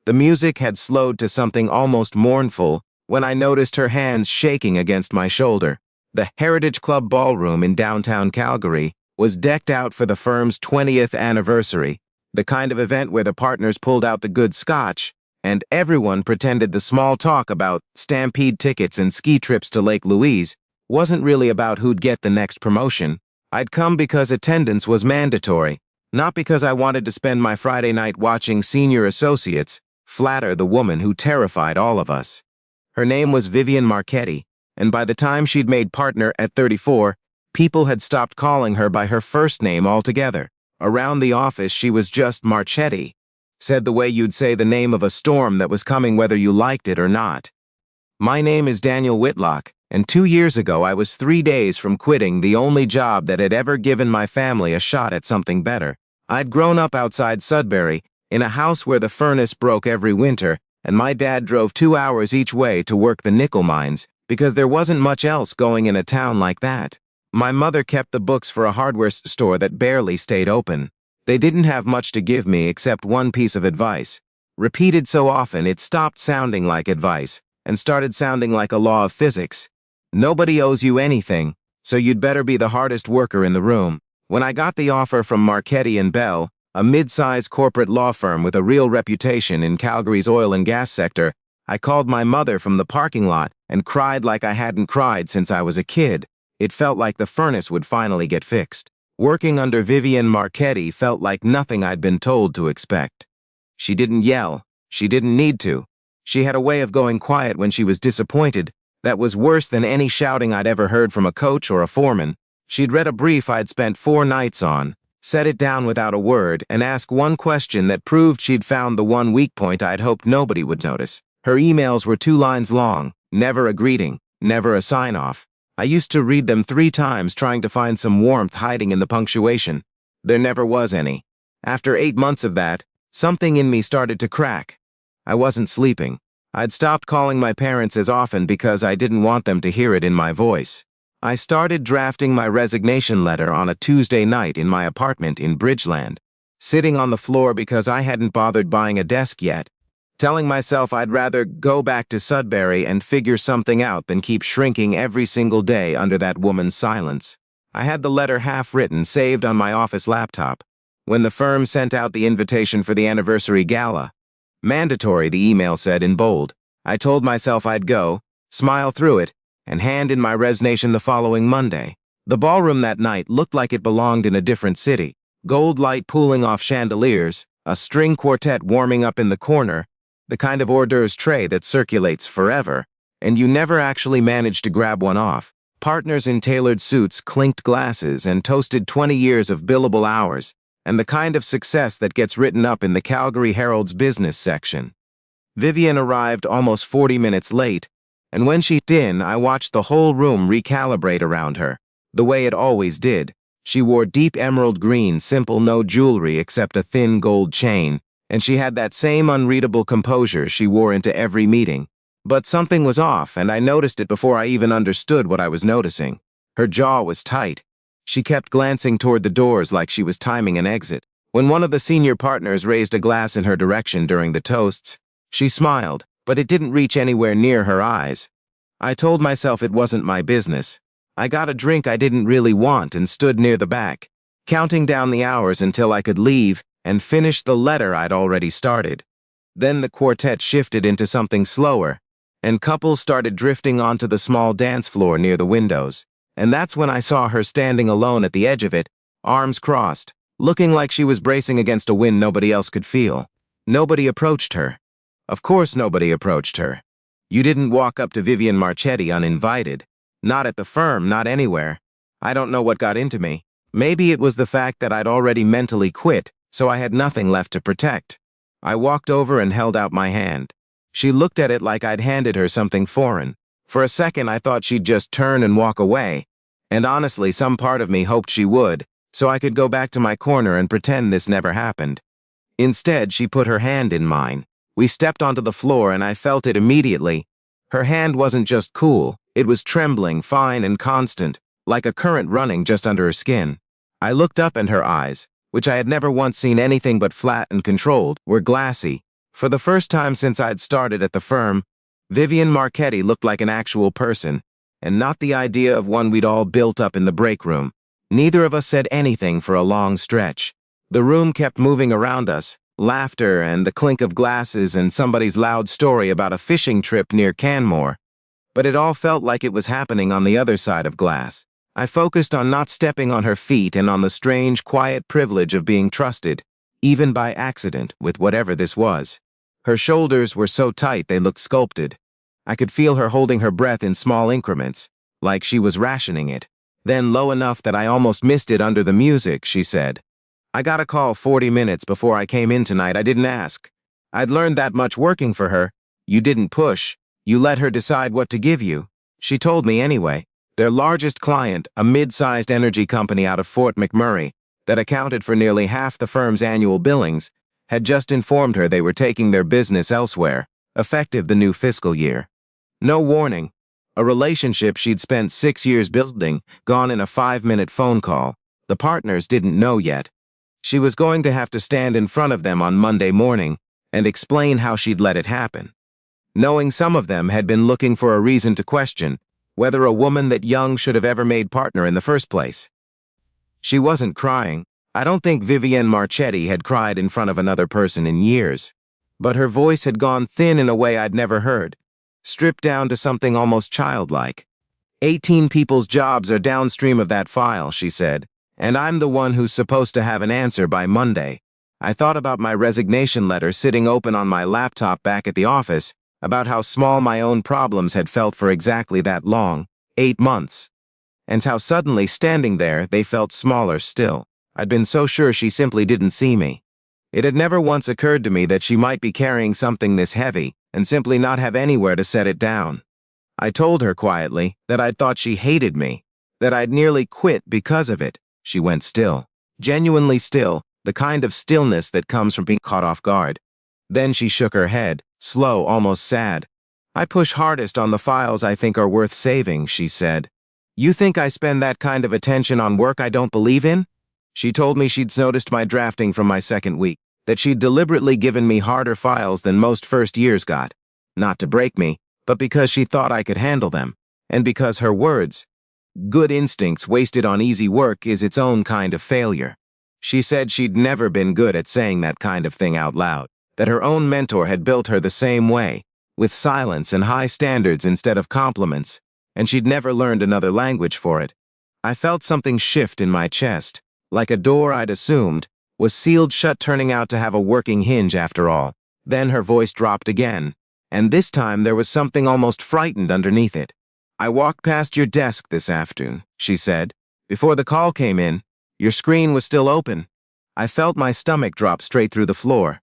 The music had slowed to something almost mournful when I noticed her hands shaking against my shoulder. The Heritage Club ballroom in downtown Calgary was decked out for the firm's 20th anniversary, the kind of event where the partners pulled out the good scotch, and everyone pretended the small talk about stampede tickets and ski trips to Lake Louise wasn't really about who'd get the next promotion. I'd come because attendance was mandatory, not because I wanted to spend my Friday night watching senior associates flatter the woman who terrified all of us. Her name was Vivian Marchetti, and by the time she'd made partner at 34, people had stopped calling her by her first name altogether. Around the office, she was just Marchetti, said the way you'd say the name of a storm that was coming whether you liked it or not. My name is Daniel Whitlock, and 2 years ago I was 3 days from quitting the only job that had ever given my family a shot at something better. I'd grown up outside Sudbury, in a house where the furnace broke every winter, and my dad drove 2 hours each way to work the nickel mines, because there wasn't much else going in a town like that. My mother kept the books for a hardware store that barely stayed open. They didn't have much to give me except one piece of advice. Repeated so often it stopped sounding like advice and started sounding like a law of physics. Nobody owes you anything, so you'd better be the hardest worker in the room. When I got the offer from Marchetti & Bell, a mid-sized corporate law firm with a real reputation in Calgary's oil and gas sector, I called my mother from the parking lot and cried like I hadn't cried since I was a kid. It felt like the furnace would finally get fixed. Working under Vivian Marchetti felt like nothing I'd been told to expect. She didn't yell. She didn't need to. She had a way of going quiet when she was disappointed that was worse than any shouting I'd ever heard from a coach or a foreman. She'd read a brief I'd spent 4 nights on, set it down without a word, and ask one question that proved she'd found the one weak point I'd hoped nobody would notice. Her emails were 2 lines long, never a greeting, never a sign-off. I used to read them 3 times trying to find some warmth hiding in the punctuation. There never was any. After 8 months of that, something in me started to crack. I wasn't sleeping. I'd stopped calling my parents as often because I didn't want them to hear it in my voice. I started drafting my resignation letter on a Tuesday night in my apartment in Bridgeland, sitting on the floor because I hadn't bothered buying a desk yet, telling myself I'd rather go back to Sudbury and figure something out than keep shrinking every single day under that woman's silence. I had the letter half-written saved on my office laptop when the firm sent out the invitation for the anniversary gala. Mandatory, the email said in bold. I told myself I'd go, smile through it, and hand in my resignation the following Monday. The ballroom that night looked like it belonged in a different city. Gold light pooling off chandeliers, a string quartet warming up in the corner, the kind of hors d'oeuvres tray that circulates forever, and you never actually manage to grab one off. Partners in tailored suits clinked glasses and toasted 20 years of billable hours, and the kind of success that gets written up in the Calgary Herald's business section. Vivian arrived almost 40 minutes late, and when she did, I watched the whole room recalibrate around her, the way it always did. She wore deep emerald green, simple, no jewelry except a thin gold chain, and she had that same unreadable composure she wore into every meeting. But something was off, and I noticed it before I even understood what I was noticing. Her jaw was tight. She kept glancing toward the doors like she was timing an exit. When one of the senior partners raised a glass in her direction during the toasts, she smiled, but it didn't reach anywhere near her eyes. I told myself it wasn't my business. I got a drink I didn't really want and stood near the back, counting down the hours until I could leave and finish the letter I'd already started. Then the quartet shifted into something slower, and couples started drifting onto the small dance floor near the windows. And that's when I saw her standing alone at the edge of it, arms crossed, looking like she was bracing against a wind nobody else could feel. Nobody approached her. Of course nobody approached her. You didn't walk up to Vivian Marchetti uninvited. Not at the firm, not anywhere. I don't know what got into me. Maybe it was the fact that I'd already mentally quit, so I had nothing left to protect. I walked over and held out my hand. She looked at it like I'd handed her something foreign. For a second I thought she'd just turn and walk away, and honestly some part of me hoped she would, so I could go back to my corner and pretend this never happened. Instead, she put her hand in mine. We stepped onto the floor and I felt it immediately. Her hand wasn't just cool, it was trembling, fine and constant, like a current running just under her skin. I looked up and her eyes, which I had never once seen anything but flat and controlled, were glassy, For the first time since I'd started at the firm, Vivian Marchetti looked like an actual person, and not the idea of one we'd all built up in the break room. Neither of us said anything for a long stretch. The room kept moving around us, laughter and the clink of glasses and somebody's loud story about a fishing trip near Canmore. But it all felt like it was happening on the other side of glass. I focused on not stepping on her feet and on the strange, quiet privilege of being trusted, even by accident, with whatever this was. Her shoulders were so tight they looked sculpted. I could feel her holding her breath in small increments, like she was rationing it. Then, low enough that I almost missed it under the music, she said, "I got a call 40 minutes before I came in tonight. I didn't ask. I'd learned that much working for her. You didn't push. You let her decide what to give you." She told me anyway. Their largest client, a mid-sized energy company out of Fort McMurray that accounted for nearly half the firm's annual billings, had just informed her they were taking their business elsewhere, effective the new fiscal year. No warning. A relationship she'd spent 6 years building, gone in a 5-minute phone call. The partners didn't know yet. She was going to have to stand in front of them on Monday morning and explain how she'd let it happen. Knowing some of them had been looking for a reason to question whether a woman that young should have ever made partner in the first place. She wasn't crying. I don't think Vivienne Marchetti had cried in front of another person in years. But her voice had gone thin in a way I'd never heard, stripped down to something almost childlike. 18 people's jobs are downstream of that file, she said, and I'm the one who's supposed to have an answer by Monday. I thought about my resignation letter sitting open on my laptop back at the office, about how small my own problems had felt for exactly that long, 8 months. And how suddenly, standing there, they felt smaller still. I'd been so sure she simply didn't see me. It had never once occurred to me that she might be carrying something this heavy and simply not have anywhere to set it down. I told her quietly that I'd thought she hated me, that I'd nearly quit because of it. She went still, genuinely still, the kind of stillness that comes from being caught off guard. Then she shook her head, slow, almost sad. "I push hardest on the files I think are worth saving," she said. "You think I spend that kind of attention on work I don't believe in?" She told me she'd noticed my drafting from my second week, that she'd deliberately given me harder files than most first years got. Not to break me, but because she thought I could handle them, and because her words, "Good instincts wasted on easy work is its own kind of failure." She said she'd never been good at saying that kind of thing out loud, that her own mentor had built her the same way, with silence and high standards instead of compliments, and she'd never learned another language for it. I felt something shift in my chest, like a door I'd assumed was sealed shut turning out to have a working hinge after all. Then her voice dropped again, and this time there was something almost frightened underneath it. "I walked past your desk this afternoon," she said. "Before the call came in, your screen was still open." I felt my stomach drop straight through the floor.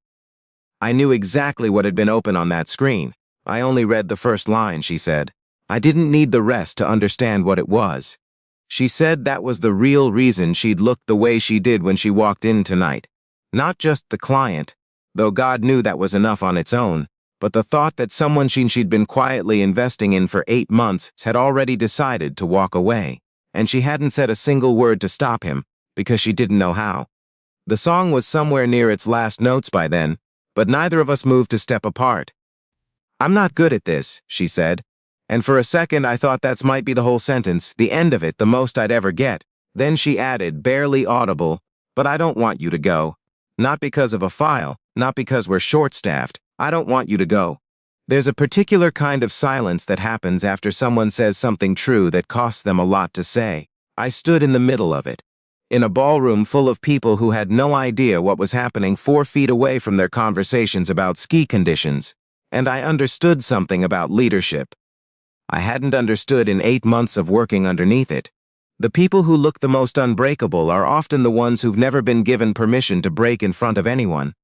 I knew exactly what had been open on that screen. "I only read the first line," she said. "I didn't need the rest to understand what it was." She said that was the real reason she'd looked the way she did when she walked in tonight. Not just the client, though God knew that was enough on its own, but the thought that someone she'd been quietly investing in for 8 months had already decided to walk away, and she hadn't said a single word to stop him because she didn't know how. The song was somewhere near its last notes by then, but neither of us moved to step apart. "I'm not good at this," she said, and for a second I thought that might be the whole sentence, the end of it, the most I'd ever get. Then she added, barely audible, "But I don't want you to go. Not because of a file, not because we're short-staffed. I don't want you to go." There's a particular kind of silence that happens after someone says something true that costs them a lot to say. I stood in the middle of it, in a ballroom full of people who had no idea what was happening 4 feet away from their conversations about ski conditions, and I understood something about leadership I hadn't understood in 8 months of working underneath it. The people who look the most unbreakable are often the ones who've never been given permission to break in front of anyone.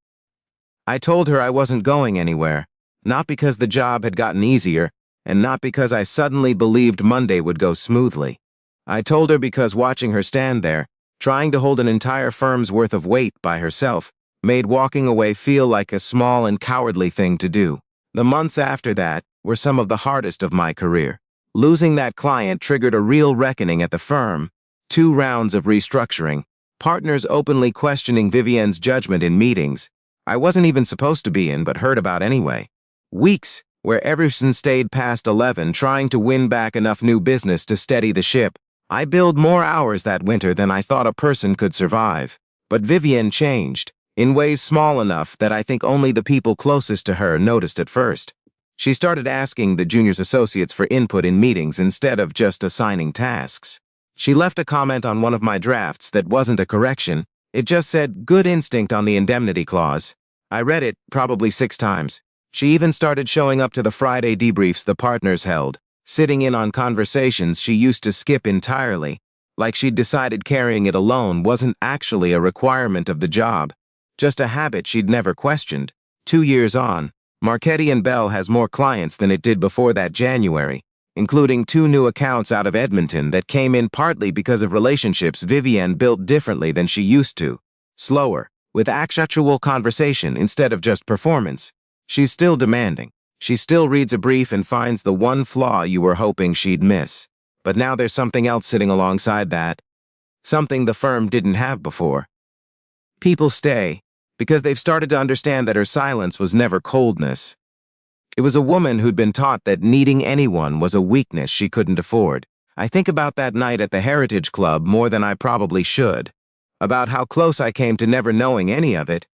I told her I wasn't going anywhere, not because the job had gotten easier, and not because I suddenly believed Monday would go smoothly. I told her because watching her stand there, trying to hold an entire firm's worth of weight by herself, made walking away feel like a small and cowardly thing to do. The months after that were some of the hardest of my career. Losing that client triggered a real reckoning at the firm. 2 rounds of restructuring, partners openly questioning Vivienne's judgment in meetings. I wasn't even supposed to be in but heard about anyway. Weeks, where Everson stayed past 11 trying to win back enough new business to steady the ship. I billed more hours that winter than I thought a person could survive. But Vivienne changed, in ways small enough that I think only the people closest to her noticed at first. She started asking the junior's associates for input in meetings instead of just assigning tasks. She left a comment on one of my drafts that wasn't a correction. It just said, "Good instinct on the indemnity clause." I read it probably 6 times. She even started showing up to the Friday debriefs the partners held, sitting in on conversations she used to skip entirely, like she'd decided carrying it alone wasn't actually a requirement of the job, just a habit she'd never questioned. 2 years on, Marchetti and Bell has more clients than it did before that January, including 2 new accounts out of Edmonton that came in partly because of relationships Vivienne built differently than she used to. Slower, with actual conversation instead of just performance. She's still demanding. She still reads a brief and finds the one flaw you were hoping she'd miss. But now there's something else sitting alongside that. Something the firm didn't have before. People stay because they've started to understand that her silence was never coldness. It was a woman who'd been taught that needing anyone was a weakness she couldn't afford. I think about that night at the Heritage Club more than I probably should. About how close I came to never knowing any of it,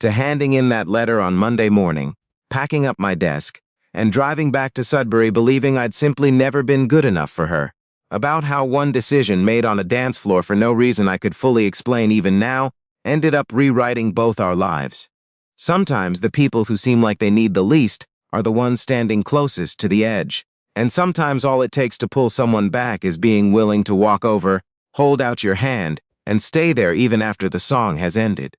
to handing in that letter on Monday morning, packing up my desk, and driving back to Sudbury believing I'd simply never been good enough for her. About how one decision made on a dance floor for no reason I could fully explain even now ended up rewriting both our lives. Sometimes the people who seem like they need the least are the ones standing closest to the edge, and sometimes all it takes to pull someone back is being willing to walk over, hold out your hand, and stay there even after the song has ended.